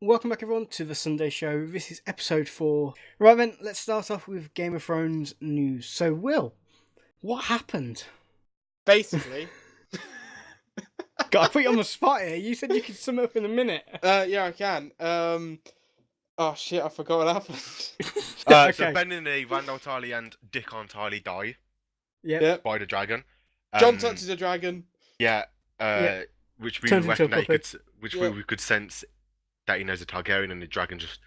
Welcome back everyone to the Sunday Show. This is episode 4. Right then, let's start off with Game of Thrones news. So Will, what happened? Basically. God, I put you on the spot here. You said you could sum it up in a minute. Yeah, I can. Oh shit, I forgot what happened. Okay. So Benny, Randall Tarley and Dickon Tarley die Yep. by the dragon. John touches a dragon. Yeah, Yep. which we Turns into reckon a that he could, puppet. we could sense that he knows a Targaryen, and the dragon just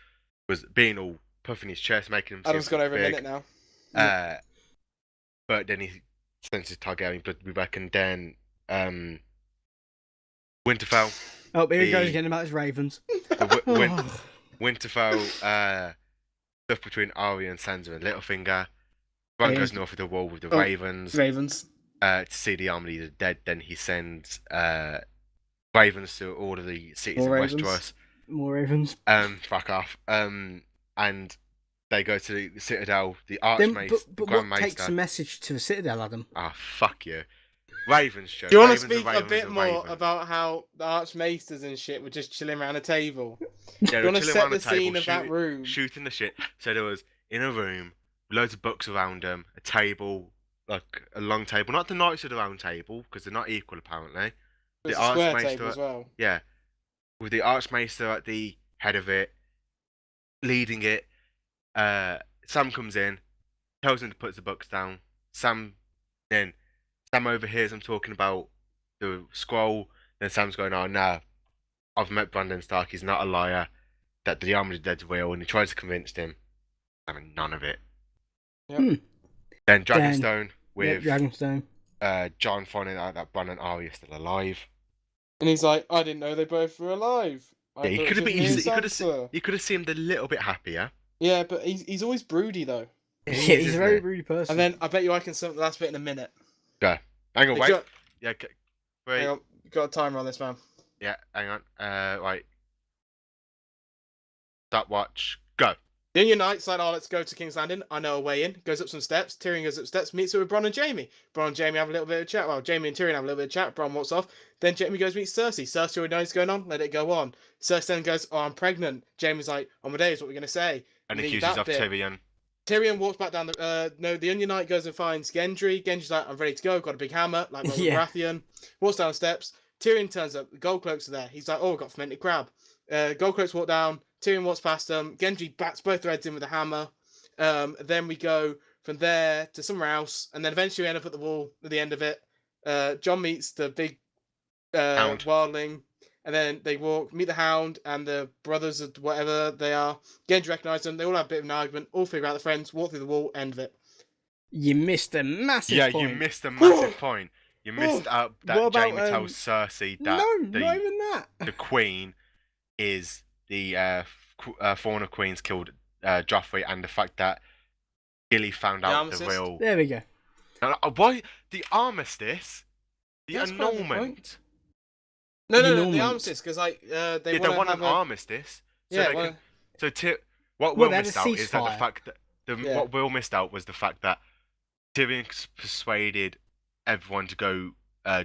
was being all puffing his chest, making him. Adam's seem got over big. a minute now. But then he senses Targaryen blood. We reckon then Winterfell. Oh, here he goes again about his ravens. Winterfell, stuff between Arya and Sansa and Littlefinger. Bran goes north of the wall with the Ravens. To see the army of the dead. Then he sends Ravens to all of the cities in Westeros. More ravens. Fuck off. And they go to the Citadel, the Archmaester, But Grand what takes Maester. the message to the Citadel, Adam? Ah, fuck you. Ravens show. Do you want to Ravens speak are a bit Ravens more are Ravens. about how the Archmaesters and shit were just chilling around a table? Yeah, Do you they want were to chilling set around the the table, scene of that room? shooting the shit. So there was, in a room, loads of books around them, a table, like a long table. Not the Knights of the Round Table, because they're not equal, apparently. It's The a square Archmaester, table as well. yeah. With the Archmaester at the head of it, leading it. Sam comes in, tells him to put the books down. Sam overhears him talking about the scroll. Then Sam's going, "Oh no, I've met Brandon Stark. He's not a liar. That the army of the dead's real." And he tries to convince him. Having none of it. Yep. Then Dragonstone with Dragonstone. John finding out that Bran and Arya are still alive. And he's like, I didn't know they both were alive. Yeah, he could have been. You could have seemed a little bit happier. Yeah, but he's always broody though. Yeah, he's a very rude person. And then I bet you I can sum up the last bit in a minute. Go. Hang on, wait. Yeah, wait. Hang on, got a timer on this, man. Yeah, hang on. Right. Stopwatch. Go. The Onion Knight's like, oh, let's go to King's Landing. I know a way in. Goes up some steps. Tyrion goes up steps, meets up with Bronn and Jaime. Bronn and Jaime have a little bit of chat. Well, Jaime and Tyrion have a little bit of chat. Bronn walks off. Then Jaime goes meets Cersei. Cersei already knows what's going on. Let it go on. Cersei then goes, oh, I'm pregnant. Jaime's like, Amadeus, what are we going to say? And accuses of Tyrion. Tyrion walks back down the... the Onion Knight goes and finds Gendry. Gendry's like, I'm ready to go. Got a big hammer. Like Baratheon. Walks down the steps. Tyrion turns up. The Gold Cloaks are there. He's like, oh, we've got fermented crab. Gold Cloaks walk down. Tyrion walks past them. Gendry bats both their heads in with a hammer. Then we go from there to somewhere else. And then eventually we end up at the wall at the end of it. Jon meets the big wildling. And then they meet the Hound and the brothers of whatever they are. Gendry recognises them. They all have a bit of an argument. All figure out the friends. Walk through the wall. End of it. You missed a massive point. Yeah, you missed a massive point. You missed out that Jaime tells Cersei that not even that. The Queen is the Fauna Queen's killed Joffrey, and the fact that Gilly found out the real. There we go. Why the armistice? The annulment. No, the armistice, because like they want an armistice. So yeah. What Will missed out is that the fact that what Will missed out was the fact that Tyrion persuaded everyone to go,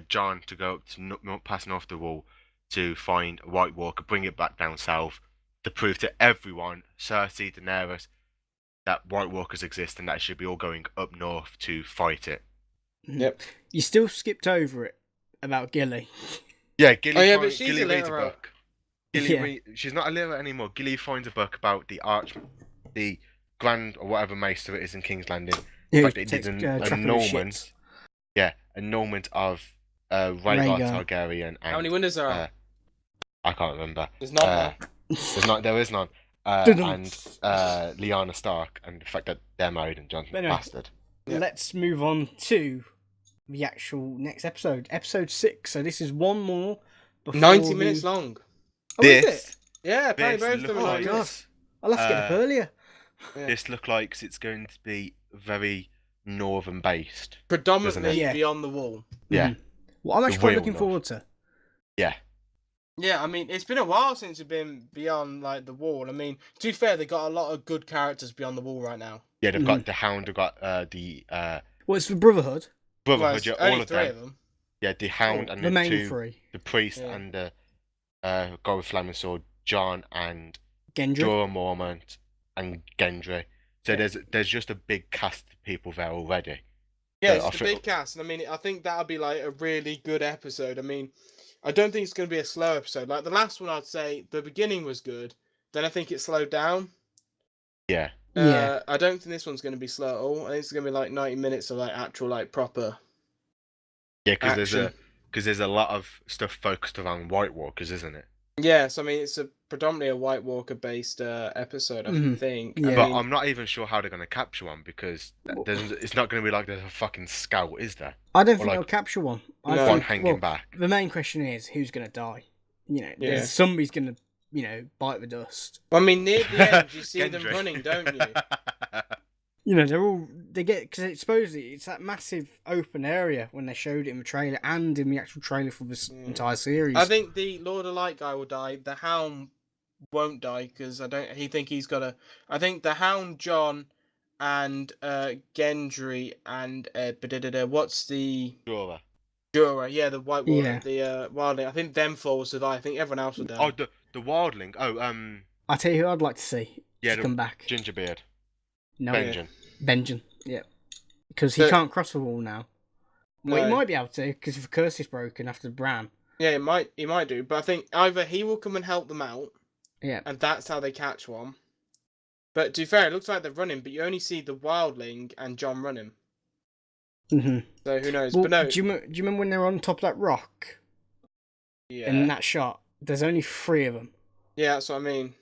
Jon to go up to past North the Wall to find a White Walker, bring it back down south to prove to everyone, Cersei, Daenerys, that White Walkers exist and that it should be all going up north to fight it. Yep. You still skipped over it about Gilly. Yeah, Gilly. But she's Gilly reads a illiterate. book. Gilly she's not illiterate anymore. Gilly finds a book about the Grand or whatever Maester it is in King's Landing. In fact, it is an annulment. Yeah, annulment of Rhaegar Targaryen. And, how many windows are there? I can't remember. There's none. There is none. And Lyanna Stark, and the fact that they're married and Jon's a bastard. Let's move on to the actual next episode, episode 6. So this is one more. 90 minutes long. Oh, is it? Yeah, apparently both of them. Oh god, I'll have to get up earlier. This looks like it's going to be very northern based, predominantly beyond the wall. Yeah. Well, I'm actually quite looking forward to. Yeah. Yeah, I mean, it's been a while since we've been beyond like the wall. I mean, to be fair, they've got a lot of good characters beyond the wall right now. Yeah, they've got the Hound, they've got the Well, it's the Brotherhood. Brotherhood, yeah, all of three of them. Yeah, the Hound and the main two, three. the priest and the guy with flaming sword, John and Gendry. Jorah Mormont and Gendry. So there's just a big cast of people there already. Yeah, So it's a big cast, and I mean, I think that'll be like a really good episode. I mean, I don't think it's going to be a slow episode. Like the last one, I'd say the beginning was good. Then I think it slowed down. Yeah. Yeah. I don't think this one's going to be slow at all. I think it's going to be like 90 minutes of like actual like proper. Yeah, because action. there's a lot of stuff focused around White Walkers, isn't it? Yes, I mean it's a predominantly a White Walker based episode. I think. Yeah. But I'm not even sure how they're going to capture one because it's not going to be like there's a fucking scout, is there? I don't Or think like they'll capture one. No. I one think, hanging back. The main question is who's going to die. You know, Yeah. there's somebody's going to, you know, bite the dust. I mean, near the end you see them Gendry. running, don't you? You know, they get, because it's supposedly it's that massive open area when they showed it in the trailer and in the actual trailer for this entire series. I think the Lord of Light guy will die. The Hound won't die because I think he's got a. I think the Hound, John, and Gendry and what's the Jorah. Jorah? Yeah, the White Walker, Yeah. the Wildling. I think them four will survive. I think everyone else will die. Oh, the Wildling. Oh, I tell you who I'd like to see to come back. Gingerbeard. No, Benjen. Benjen. Yeah, because he can't cross the wall now. Well, he No. might be able to because if the curse is broken after Bran. Yeah, he might do, but I think either he will come and help them out, Yeah. and that's how they catch one. But to be fair, it looks like they're running, but you only see the Wildling and John running. Mm-hmm. So who knows? Well, but no, do you remember when they were on top of that rock yeah, in that shot? There's only 3 of them. yeah, that's what I mean.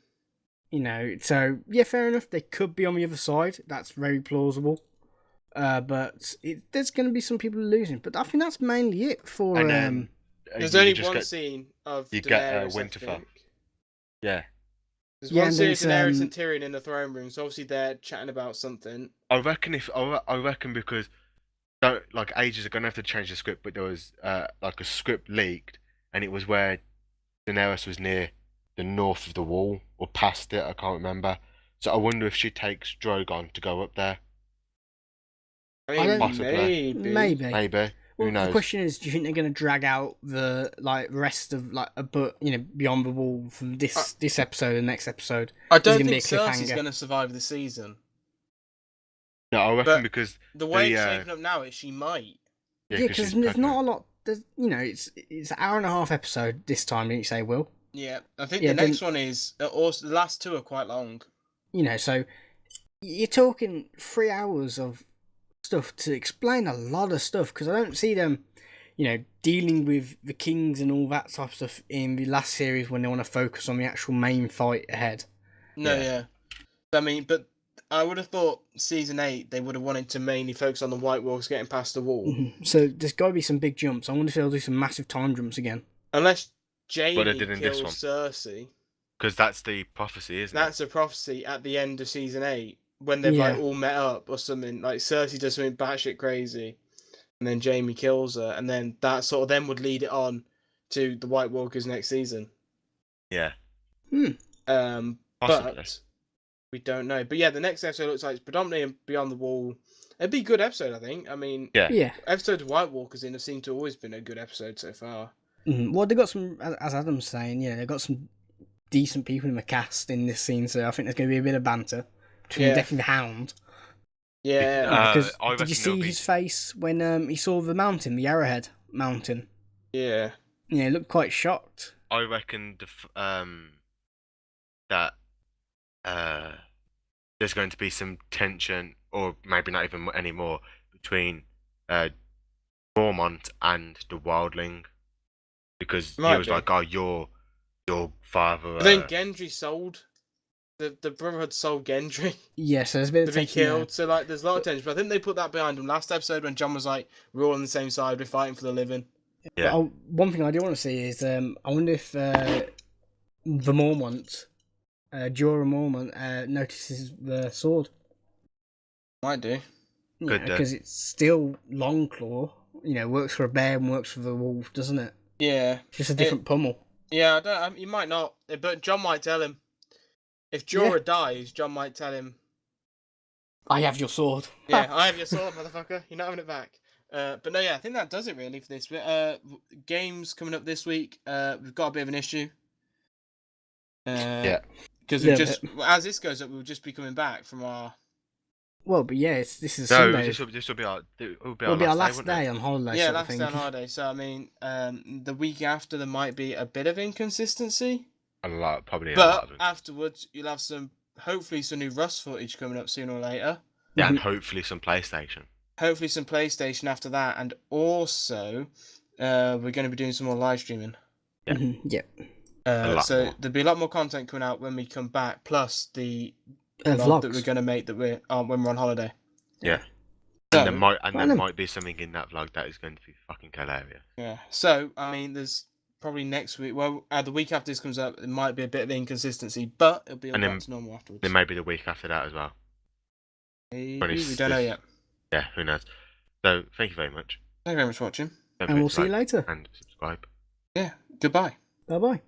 You know, so yeah, fair enough. They could be on the other side. That's very plausible. But there's going to be some people losing. But I think that's mainly it for. And then There's you only just one get- scene of you Daenerys. get, I Winterfell. think. Yeah. There's Yeah, one and scene of it's, Daenerys and Tyrion in the throne room, so obviously they're chatting about something. I reckon because like ages are gonna have to change the script, but there was like a script leaked, and it was where Daenerys was near the north of the wall or past it. I can't remember. So I wonder if she takes Drogon to go up there. I I mean, don't- Possibly. Maybe. Maybe. Well, Who knows? the question is, do you think they're going to drag out the rest of beyond the wall from this episode and next episode? I Is it don't gonna be think a Cersei's cliffhanger? going to survive the season. No, I reckon But because The way The, it's shaping up now is she might. Yeah, 'cause because she's there's not pregnant. a lot. There's it's an hour and a half episode this time. Didn't you say, Will? Yeah, I think Yeah, the next one is also the last 2 are quite long. You know, so you're talking 3 hours of stuff to explain a lot of stuff because I don't see them, dealing with the kings and all that type of stuff in the last series when they want to focus on the actual main fight ahead. No, Yeah. yeah. I mean, but I would have thought season 8 they would have wanted to mainly focus on the White Walkers getting past the wall, So there's got to be some big jumps. I wonder if they'll do some massive time jumps again. unless Jaime But they did in this kills one. Cersei. Because that's the prophecy, isn't That's a prophecy at the end of season 8 when they've like Yeah. all met up or something. Like Cersei does something batshit crazy, and then Jaime kills her, and then that sort of then would lead it on to the White Walkers next season. it? Hmm. Possibly. But we don't know. But yeah, the next episode looks like it's predominantly Beyond the Wall. It'd be a good episode, I think. I mean, Yeah. Yeah. episodes of White Walkers in have seemed to always been a good episode so far. Well, they got some, as Adam's saying, they've got some decent people in the cast in this scene, so I think there's going to be a bit of banter between Yeah. definitely the Hound. Yeah, Because I did you reckon see there'll be- his face when he saw the mountain, the Arrowhead Mountain? yeah. Yeah, he looked quite shocked. I reckon that there's going to be some tension, or maybe not even anymore, between Mormont and the Wildling, because Might he was be. like, "Oh, your father." But then Gendry sold. The Brotherhood sold Gendry Yeah, so there's a bit to of be tension there. killed. So like, there's a lot of tension. But I think they put that behind them last episode when John was like, "We're all on the same side. We're fighting for the living." Yeah. But one thing I do want to see is I wonder if the Mormont, Jorah Mormont, notices the sword. Might do. Could do. Because it's still Longclaw. Works for a bear and works for the wolf, doesn't it? Yeah. Just a different pummel. Yeah. I don't. You might not, but John might tell him. If Jorah dies, John might tell him, I have your sword. "Yeah, I have your sword, motherfucker. You're not having it back." But no, yeah, I think that does it really for this bit. Games coming up this week. We've got a bit of an issue. Yeah. Because Yeah, as this goes up, we'll just be coming back from our. Well, but yeah, this is No, Sunday. this will be our It'll be our last won't day it? on holiday, Yeah, sort of last thing. day on holiday. So I mean, the week after there might be a bit of inconsistency, Probably a lot but of them. afterwards you'll have hopefully some new Rust footage coming up sooner or later. Yeah, and hopefully some PlayStation. Hopefully some PlayStation after that, and also we're going to be doing some more live streaming. Yeah. Yeah. So more. there'll be a lot more content coming out when we come back, plus the vlog Vlogs. that we're going to make when we're on holiday. Yeah. So, And there might be something in that vlog that is going to be fucking hilarious. Yeah. So I mean, there's probably next week. Well, the week after this comes up, there might be a bit of inconsistency, but it'll be all back to normal afterwards. Then maybe the week after that as well. Maybe, we don't know yet. Yeah, who knows? So thank you very much. Thank you very much for watching. Don't And forget we'll to see you like later. and subscribe. Yeah. Goodbye. Bye bye.